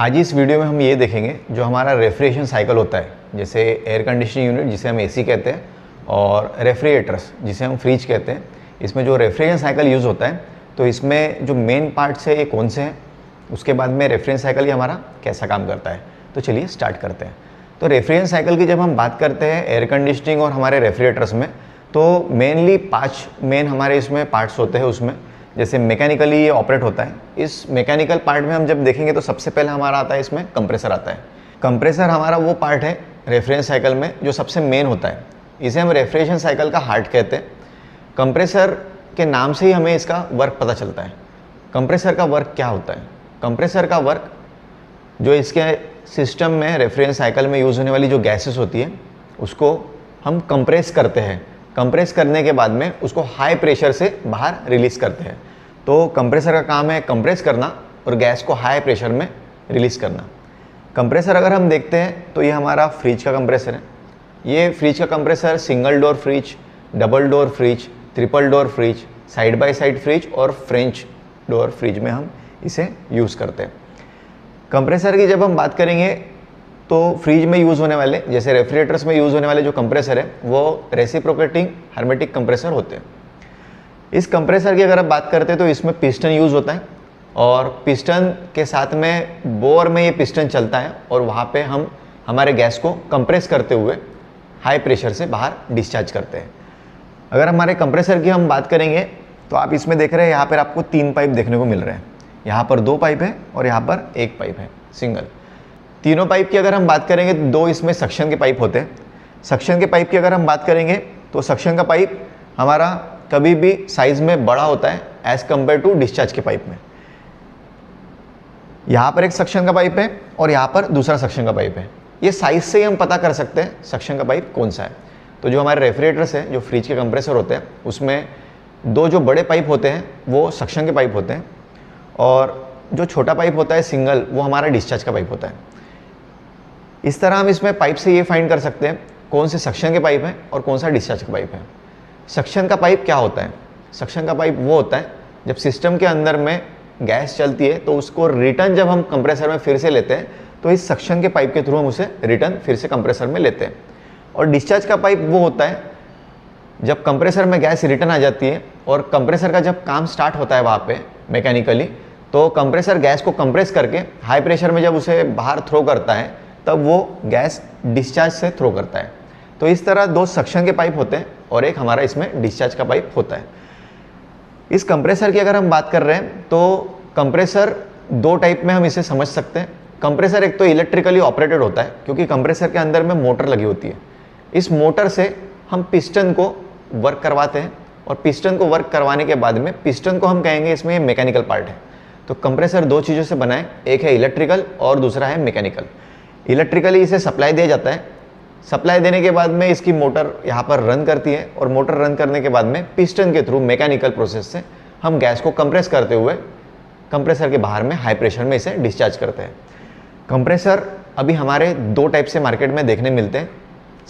आज इस वीडियो में हम ये देखेंगे जो हमारा रेफ्रिजरेशन साइकिल होता है, जैसे एयर कंडीशनिंग यूनिट जिसे हम एसी कहते हैं और रेफ्रिजरेटर्स जिसे हम फ्रिज कहते हैं। इसमें जो रेफ्रिजरेशन साइकिल यूज़ होता है तो इसमें जो मेन पार्ट्स है ये कौन से हैं, उसके बाद में रेफ्रिजरेशन साइकिल ये हमारा कैसा काम करता है। तो चलिए स्टार्ट करते हैं। तो रेफ्रिजरेशन साइकिल की जब हम बात करते हैं एयर कंडीशनिंग और हमारे रेफ्रिजरेटर्स में, तो मेनली 5 मेन हमारे इसमें पार्ट्स होते हैं। उसमें जैसे मैकेनिकली ये ऑपरेट होता है। इस मैकेनिकल पार्ट में हम जब देखेंगे तो सबसे पहले हमारा आता है, इसमें कंप्रेसर आता है। कंप्रेसर हमारा वो पार्ट है रेफ्रिजरेशन साइकिल में जो सबसे मेन होता है। इसे हम रेफ्रिजरेशन साइकिल का हार्ट कहते हैं। कंप्रेसर के नाम से ही हमें इसका वर्क पता चलता है। कंप्रेसर का वर्क क्या होता है? कंप्रेसर का वर्क जो इसके सिस्टम में रेफ्रिजरेशन साइकिल में यूज़ होने वाली जो गैसेस होती है उसको हम कंप्रेस करते हैं। कंप्रेस करने के बाद में उसको हाई प्रेशर से बाहर रिलीज़ करते हैं। तो कंप्रेसर का काम है कंप्रेस करना और गैस को हाई प्रेशर में रिलीज़ करना। कंप्रेसर अगर हम देखते हैं तो ये हमारा फ्रिज का कंप्रेसर है। ये फ्रिज का compressor single door fridge, double door fridge, triple door fridge, side by side fridge और फ्रेंच डोर फ्रिज में हम इसे यूज़ करते हैं। कंप्रेसर की जब हम बात करेंगे तो फ्रिज में यूज़ होने वाले, जैसे रेफ्रिजरेटर्स में यूज़ होने वाले जो कंप्रेसर है वो रेसिप्रोकेटिंग हर्मेटिक कंप्रेसर होते हैं। इस कंप्रेसर की अगर आप बात करते हैं तो इसमें पिस्टन यूज़ होता है और पिस्टन के साथ में बोर में ये पिस्टन चलता है और वहाँ पे हम हमारे गैस को कंप्रेस करते हुए हाई प्रेशर से बाहर डिस्चार्ज करते हैं। अगर हमारे कंप्रेसर की हम बात करेंगे तो आप इसमें देख रहे हैं यहाँ पर आपको 3 पाइप देखने को मिल रहे हैं। यहाँ पर 2 पाइप है और यहाँ पर 1 पाइप है सिंगल। तीनों पाइप की अगर हम बात करेंगे तो 2 इसमें सक्शन के पाइप होते हैं। सक्शन के पाइप की अगर हम बात करेंगे तो सक्शन का पाइप हमारा कभी भी साइज़ में बड़ा होता है एज़ कम्पेयर टू डिस्चार्ज के पाइप में। यहाँ पर एक सक्शन का पाइप है और यहाँ पर दूसरा सक्शन का पाइप है। ये साइज़ से ही हम पता कर सकते हैं सक्शन का पाइप कौन सा है। तो जो हमारे रेफ्रिजरेटर्स है, जो फ्रिज के कंप्रेसर होते हैं, उसमें 2 जो बड़े पाइप होते हैं वो सक्शन के पाइप होते हैं और जो छोटा पाइप होता है सिंगल, वो हमारा डिस्चार्ज का पाइप होता है। इस तरह हम इसमें पाइप से ये फाइंड कर सकते हैं कौन से सक्शन के पाइप है और कौन सा डिस्चार्ज का पाइप है। सक्शन का पाइप क्या होता है? सक्शन का पाइप वो होता है जब सिस्टम के अंदर में गैस चलती है तो उसको रिटर्न जब हम कंप्रेसर में फिर से लेते हैं तो इस सक्शन के पाइप के थ्रू हम उसे रिटर्न फिर से कंप्रेसर में लेते हैं। और डिस्चार्ज का पाइप वो होता है जब कंप्रेसर में गैस रिटर्न आ जाती है और कंप्रेसर का जब काम स्टार्ट होता है वहाँ पे मैकेनिकली, तो कंप्रेसर गैस को कंप्रेस करके हाई प्रेशर में जब उसे बाहर थ्रो करता है तब वो गैस डिस्चार्ज से थ्रो करता है। तो इस तरह 2 सक्शन के पाइप होते हैं और एक हमारा इसमें डिस्चार्ज का पाइप होता है। इस कंप्रेसर की अगर हम बात कर रहे हैं तो कंप्रेसर 2 टाइप में हम इसे समझ सकते हैं। कंप्रेसर एक तो इलेक्ट्रिकली ऑपरेटेड होता है क्योंकि कंप्रेसर के अंदर में मोटर लगी होती है। इस मोटर से हम पिस्टन को वर्क करवाते हैं और पिस्टन को वर्क करवाने के बाद में पिस्टन को हम कहेंगे इसमें ये मैकेनिकल पार्ट है। तो कंप्रेसर 2 चीज़ों से बना है, एक है इलेक्ट्रिकल और दूसरा है मैकेनिकल। इलेक्ट्रिकली इसे सप्लाई दिया जाता है। सप्लाई देने के बाद में इसकी मोटर यहाँ पर रन करती है और मोटर रन करने के बाद में पिस्टन के थ्रू मैकेनिकल प्रोसेस से हम गैस को कंप्रेस करते हुए कंप्रेसर के बाहर में हाई प्रेशर में इसे डिस्चार्ज करते हैं। कंप्रेसर अभी हमारे 2 टाइप से मार्केट में देखने मिलते हैं।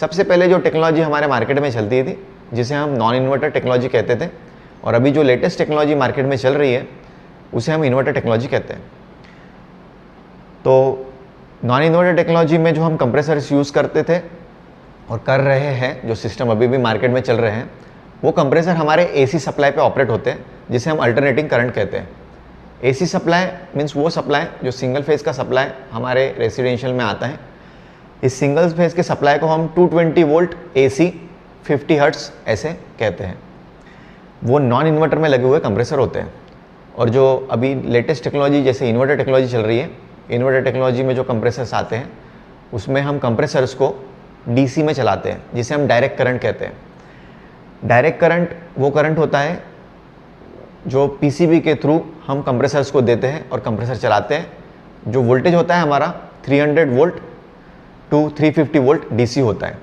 सबसे पहले जो टेक्नोलॉजी हमारे मार्केट में चलती थी जिसे हम नॉन इन्वर्टर टेक्नोलॉजी कहते थे, और अभी जो लेटेस्ट टेक्नोलॉजी मार्केट में चल रही है उसे हम इन्वर्टर टेक्नोलॉजी कहते हैं। तो नॉन इन्वर्टर टेक्नोलॉजी में जो हम कंप्रेसर्स यूज़ करते थे और कर रहे हैं, जो सिस्टम अभी भी मार्केट में चल रहे हैं, वो कंप्रेसर हमारे एसी सप्लाई पे ऑपरेट होते हैं जिसे हम अल्टरनेटिंग करंट कहते हैं। एसी सप्लाई मीन्स वो सप्लाई जो सिंगल फेज़ का सप्लाई हमारे रेसिडेंशियल में आता है। इस सिंगल फेज़ के सप्लाई को हम 220 वोल्ट AC 50 हर्ट्ज़ ऐसे कहते हैं। वो नॉन इन्वर्टर में लगे हुए कंप्रेसर होते हैं। और जो अभी लेटेस्ट टेक्नोलॉजी जैसे इन्वर्टर टेक्नोलॉजी चल रही है, इन्वर्टर टेक्नोलॉजी में जो कंप्रेसर्स आते हैं उसमें हम कंप्रेसर्स को DC में चलाते हैं जिसे हम डायरेक्ट करंट कहते हैं। डायरेक्ट करंट वो करंट होता है जो PCB के थ्रू हम कंप्रेसर्स को देते हैं और कंप्रेसर चलाते हैं। जो वोल्टेज होता है हमारा 300 वोल्ट टू 350 वोल्ट DC होता है।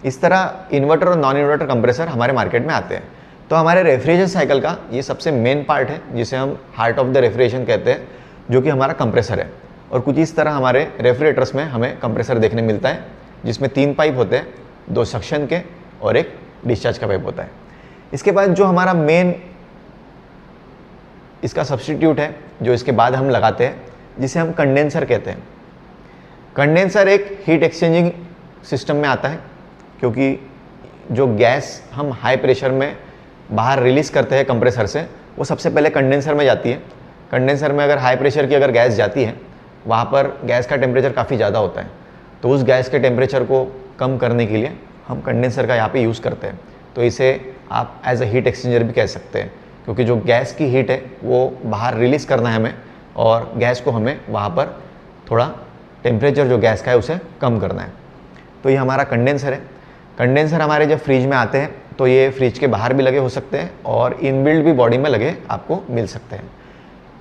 इस तरह इन्वर्टर और नॉन इन्वर्टर कंप्रेसर हमारे मार्केट में आते हैं। तो हमारे रेफ्रिजरेशन साइकिल का ये सबसे मेन पार्ट है जिसे हम हार्ट ऑफ द रेफ्रिजरेशन कहते हैं, जो कि हमारा कंप्रेसर है। और कुछ इस तरह हमारे रेफ्रिजरेटर्स में हमें कंप्रेसर देखने मिलता है जिसमें 3 पाइप होते हैं, 2 सक्शन के और 1 डिस्चार्ज का पाइप होता है। इसके बाद जो हमारा मेन इसका सब्स्टिट्यूट है जो इसके बाद हम लगाते हैं जिसे हम कंडेंसर कहते हैं। कंडेंसर एक हीट एक्सचेंजिंग सिस्टम में आता है, क्योंकि जो गैस हम हाई प्रेशर में बाहर रिलीज़ करते हैं कंप्रेसर से, वो सबसे पहले कंडेंसर में जाती है। कंडेंसर में अगर हाई प्रेशर की अगर गैस जाती है, वहाँ पर गैस का टेम्परेचर काफ़ी ज़्यादा होता है, तो उस गैस के टेम्परेचर को कम करने के लिए हम कंडेंसर का यहाँ पे यूज़ करते हैं। तो इसे आप एज अ हीट एक्सचेंजर भी कह सकते हैं, क्योंकि जो गैस की हीट है वो बाहर रिलीज़ करना है हमें, और गैस को हमें वहाँ पर थोड़ा टेम्परेचर जो गैस का है उसे कम करना है। तो ये हमारा कंडेंसर है। कंडेंसर हमारे जब फ्रिज में आते हैं तो ये फ्रिज के बाहर भी लगे हो सकते हैं और इनबिल्ट भी बॉडी में लगे आपको मिल सकते हैं।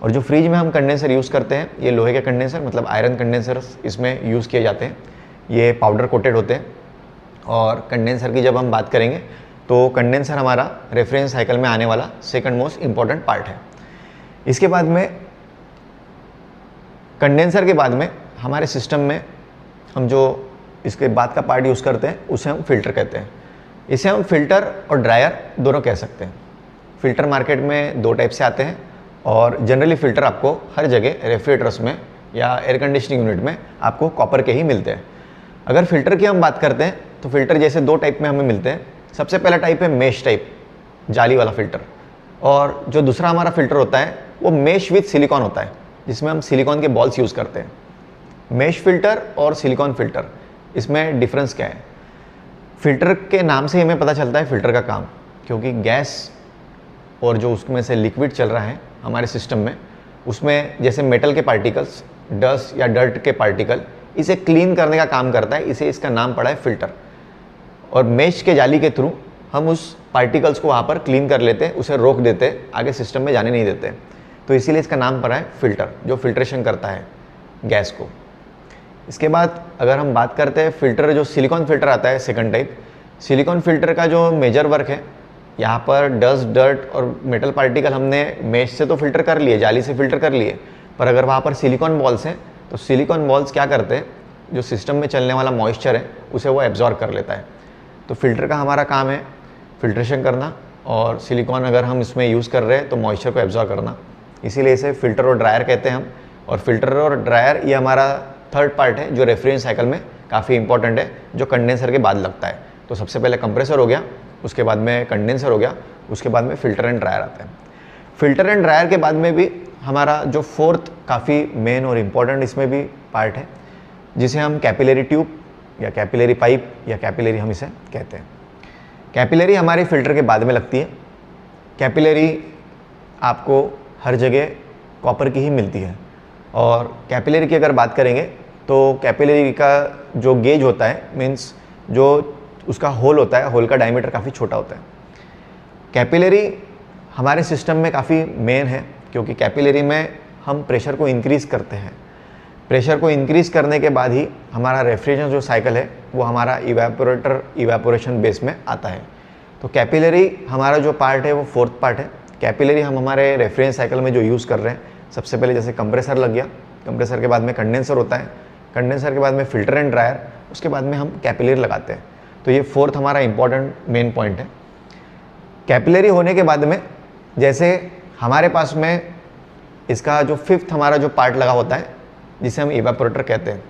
और जो फ्रिज में हम कंडेंसर यूज़ करते हैं, ये लोहे के कंडेंसर मतलब आयरन कंडेंसर इसमें यूज़ किए जाते हैं। ये पाउडर कोटेड होते हैं। और कंडेंसर की जब हम बात करेंगे तो कंडेंसर हमारा रेफरेंस साइकिल में आने वाला सेकंड मोस्ट इम्पॉर्टेंट पार्ट है। इसके बाद में कंडेंसर के बाद में हमारे सिस्टम में हम जो इसके बाद का पार्ट यूज़ करते हैं उसे हम फिल्टर कहते हैं। इसे हम फिल्टर और ड्रायर दोनों कह सकते हैं। फ़िल्टर मार्केट में दो टाइप से आते हैं, और जनरली फ़िल्टर आपको हर जगह रेफ्रिजरेटर्स में या एयर कंडीशनिंग यूनिट में आपको कॉपर के ही मिलते हैं। अगर फ़िल्टर की हम बात करते हैं तो फ़िल्टर जैसे दो टाइप में हमें मिलते हैं। सबसे पहला टाइप है मेश टाइप, जाली वाला फ़िल्टर, और जो दूसरा हमारा फ़िल्टर होता है वो मेश विथ सिलिकॉन होता है, जिसमें हम सिलिकॉन के बॉल्स यूज़ करते हैं। मेश फ़िल्टर और सिलिकॉन फ़िल्टर, इसमें डिफरेंस क्या है? फ़िल्टर के नाम से हमें पता चलता है फ़िल्टर का काम, क्योंकि गैस और जो उसमें से लिक्विड चल रहा है हमारे सिस्टम में, उसमें जैसे मेटल के पार्टिकल्स, डस्ट या डर्ट के पार्टिकल, इसे क्लीन करने का काम करता है, इसे इसका नाम पड़ा है फ़िल्टर। और मेश के जाली के थ्रू हम उस पार्टिकल्स को वहाँ पर क्लीन कर लेते हैं, उसे रोक देते हैं, आगे सिस्टम में जाने नहीं देते। तो इसीलिए इसका नाम पड़ा है फ़िल्टर, जो फिल्ट्रेशन करता है गैस को। इसके बाद अगर हम बात करते हैं फ़िल्टर, जो सिलिकॉन फ़िल्टर आता है सेकंड टाइप, सिलिकॉन फ़िल्टर का जो मेजर वर्क है, यहाँ पर डस्ट, डर्ट और मेटल पार्टिकल हमने मेश से तो फ़िल्टर कर लिए, जाली से फ़िल्टर कर लिए, पर अगर वहाँ पर सिलिकॉन बॉल्स हैं तो सिलिकॉन बॉल्स क्या करते हैं, जो सिस्टम में चलने वाला मॉइस्चर है उसे वो एब्जॉर्ब कर लेता है। तो फ़िल्टर का हमारा काम है फ़िल्ट्रेशन करना, और सिलिकॉन अगर हम इसमें यूज़ कर रहे हैं तो मॉइस्चर को एब्जॉर्ब करना, इसीलिए इसे फ़िल्टर और ड्रायर कहते हैं हम। और फ़िल्टर और ड्रायर ये हमारा थर्ड पार्ट है जो रेफ्रिजरेशन साइकिल में काफ़ी इंपॉर्टेंट है, जो कंडेंसर के बाद लगता है। तो सबसे पहले कंप्रेसर हो गया, उसके बाद में कंडेंसर हो गया, उसके बाद में फ़िल्टर एंड ड्रायर आता है। फ़िल्टर एंड ड्रायर के बाद में भी हमारा जो फोर्थ काफ़ी मेन और इम्पॉर्टेंट इसमें भी पार्ट है, जिसे हम कैपिलरी ट्यूब या कैपिलरी पाइप या कैपिलरी हम इसे कहते हैं। कैपिलरी हमारे फ़िल्टर के बाद में लगती है। कैपिलरी आपको हर जगह कॉपर की ही मिलती है। और कैपिलरी की अगर बात करेंगे तो कैपिलरी का जो गेज होता है, मीन्स जो उसका होल होता है, होल का डायमीटर काफ़ी छोटा होता है। कैपिलरी हमारे सिस्टम में काफ़ी मेन है, क्योंकि कैपिलरी में हम प्रेशर को इंक्रीज़ करते हैं। प्रेशर को इंक्रीज़ करने के बाद ही हमारा रेफ्रिजरेशन जो साइकिल है वो हमारा इवेपोरेशन बेस में आता है। तो कैपिलरी हमारा जो पार्ट है वो फोर्थ पार्ट है। कैपिलरी हम हमारे रेफ्रिजरेशन साइकिल में जो यूज़ कर रहे हैं, सबसे पहले जैसे कंप्रेसर लग गया, कंप्रेसर के बाद में कंडेंसर होता है, कंडेंसर के बाद में फ़िल्टर एंड ड्रायर, उसके बाद में हम कैपिलरी लगाते हैं। तो ये फोर्थ हमारा इंपॉर्टेंट मेन पॉइंट है। कैपिलरी होने के बाद में जैसे हमारे पास में इसका जो फिफ्थ हमारा जो पार्ट लगा होता है, जिसे हम इवेपोरेटर कहते हैं।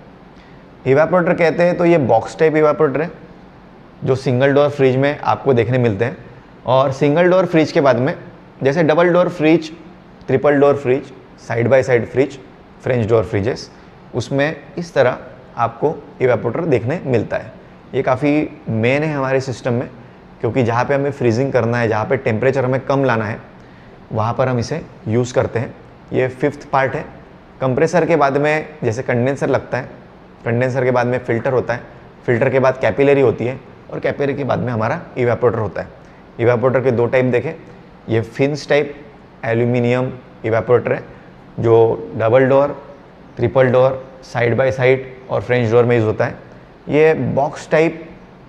इवेपोरेटर कहते हैं तो ये बॉक्स टाइप इवेपोरेटर है, जो सिंगल डोर फ्रिज में आपको देखने मिलते हैं। और सिंगल डोर फ्रिज के बाद में जैसे double door fridge, triple door fridge, side by side fridge, French door freezes, उसमें इस तरह आपको इवेपोरेटर देखने मिलता है। ये काफ़ी मेन है हमारे सिस्टम में, क्योंकि जहाँ पे हमें फ्रीजिंग करना है, जहाँ पे टेम्परेचर हमें कम लाना है, वहाँ पर हम इसे यूज़ करते हैं। ये फिफ्थ पार्ट है। कंप्रेसर के बाद में जैसे कंडेंसर लगता है, कंडेंसर के बाद में फ़िल्टर होता है, फ़िल्टर के बाद कैपिलरी होती है, और कैपिलरी के बाद में हमारा इवेपोरेटर होता है। इवेपोरेटर के दो टाइप देखें, ये फिन्स टाइप एल्यूमिनियम इवेपोरेटर है, जो double door, triple door, side by side और फ्रेंच डोर में यूज़ होता है। ये बॉक्स टाइप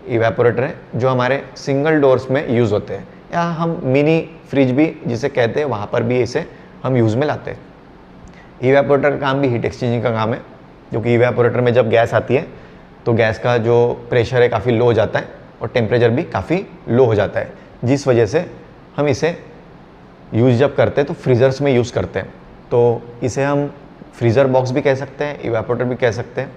इवेपोरेटर है, जो हमारे सिंगल डोर्स में यूज़ होते हैं, या हम मिनी फ्रिज भी जिसे कहते हैं, वहाँ पर भी इसे हम यूज़ में लाते हैं। इवेपोरेटर का काम भी हीट एक्सचेंजिंग का काम है, क्योंकि इवेपोरेटर में जब गैस आती है तो गैस का जो प्रेशर है काफ़ी लो हो जाता है और टेम्परेचर भी काफ़ी लो हो जाता है, जिस वजह से हम इसे यूज़ जब करते हैं तो फ्रीज़र्स में यूज़ करते हैं। तो इसे हम फ्रीज़र बॉक्स भी कह सकते हैं, इवेपोरेटर भी कह सकते हैं।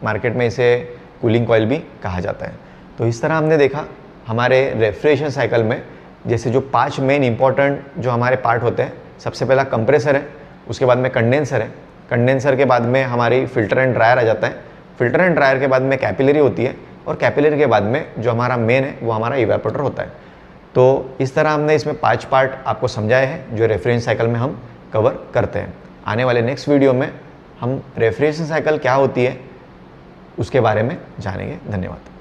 मार्केट में इसे कूलिंग कॉइल भी कहा जाता है। तो इस तरह हमने देखा हमारे रेफ्रिजरेशन साइकिल में जैसे जो 5 मेन इंपॉर्टेंट जो हमारे पार्ट होते हैं, सबसे पहला कंप्रेसर है, उसके बाद में कंडेंसर है, कंडेंसर के बाद में हमारी फिल्टर एंड ड्रायर आ जाता है, फिल्टर एंड ड्रायर के बाद में कैपिलरी होती है, और कैपिलरी के बाद में जो हमारा मेन है वो हमारा इवेपोरेटर होता है। तो इस तरह हमने इसमें 5 पार्ट आपको समझाए हैं जो रेफ्रिजरेशन साइकिल में हम कवर करते हैं। आने वाले नेक्स्ट वीडियो में हम रेफ्रिजरेशन साइकिल क्या होती है उसके बारे में जानेंगे। धन्यवाद।